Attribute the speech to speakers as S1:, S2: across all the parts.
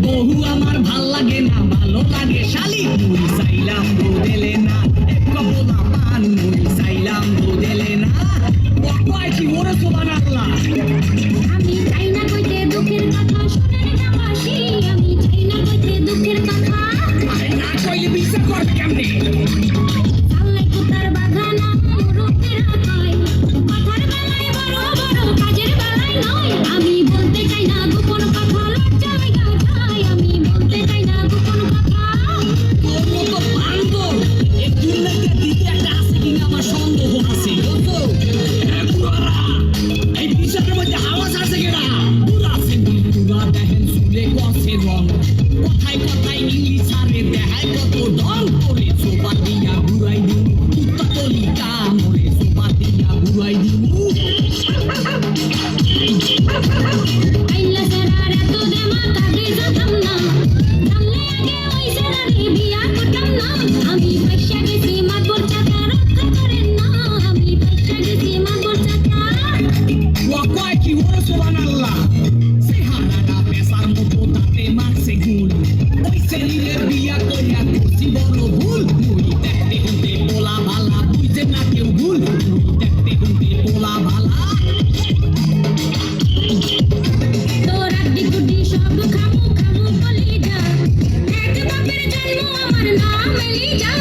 S1: বহু আমার ভাল লাগে না, ভালো লাগে শালি মুই চাইলাম বদলে না, এক কপলা পান মুই চাইলাম বদলে না। কয় কি ওরে সুবহানাল্লাহ।
S2: আমি চাই না কইতে দুঃখের কথা, শোনেন না বাসি, আমি চাই না কইতে দুঃখের কথা।
S1: আরে না কইলে বিশ্বাস করবে কেমনে?
S2: আল্লাহ কুতার বাগানা মুরুতের কয়, কথার বেলায় বড় বড় কাজের বেলায় নয়। আমি বলতে চাই না গোপন কথা, লজ্জা লাগা যায়। আমি বলতে চাই না গোপন কথা।
S1: তোর মতো বান্দর এই দুনিয়াতে দ্বিতীয় একটা আছে কিনা আমার সন্দেহ আছে। বুঝছো? পুরারা এই বিচারের মধ্যে আওয়াজ আছে কিনা? পুরা আছে পুরা দেখেন চুলে গছে রং, কথায় কথায় ইংলিশ আরে দেখায় কত ঢং করে সোপা দিয়া ঘুরাই দিমু, কুত্তা তলি কামড়ে সোপা দিয়া ঘুরাই দিমু।
S2: আইলা সেরার এত দেমা কাজে যেতাম না, জানলে আগে ওই সেরারে বিয়া করতাম না। আমি পয়সা গেছি মাতবর চাচা, রক্ষা করেন না। আমি পয়সা গেছি মাতবর চাচা।
S1: কয় কি ওরে সুবহানাল্লাহ। চেহারাটা পেশার মতো তাতে মারছে গুল, ওই শরীরে বিয়া কইয়া করছি বড় ভুল। মুই দেখতে হতে পোলা ভালা, বুঝে না কেউ ভুল। মুই দেখতে হতে পোলা ভালা।
S2: তোর আড্ডি গুড্ডি সব খামু খামু বলি যা, এক বাপের জন্ম আমার নাম এলিজা।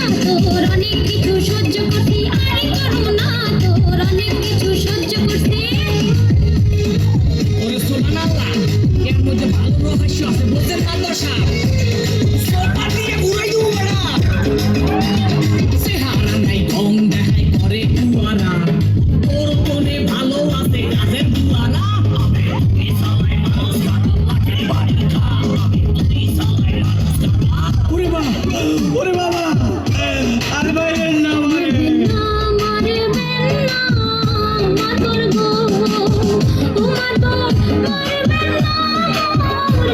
S2: তোর অনেক কিছু সহ্য করছি, আরে করুম না। তোর অনেক কিছু সহ্য করছি।
S1: ওরে সুবহানাল্লাহ। এর মধ্যে ভালো রহস্য আছে, বুঝেন মাদর সাহেব। সোপা দিয়ে ঘুরাই দিমু বেটা। চেহারা নাই ঢং দেখাই করে কুয়ারা, তোর কোনে ভালো আছে কাজের দুয়ারা। আমি তুই সবাই মানুষ কাটা লাঠি বাড়ি খা, আমি তুই সবাই মানুষ কাটা। ওরে বাবা, ওরে বাবা, আরে ভাই না মারে
S2: না মারবেন না মাতর গো, তোমার তো করবেন না মোর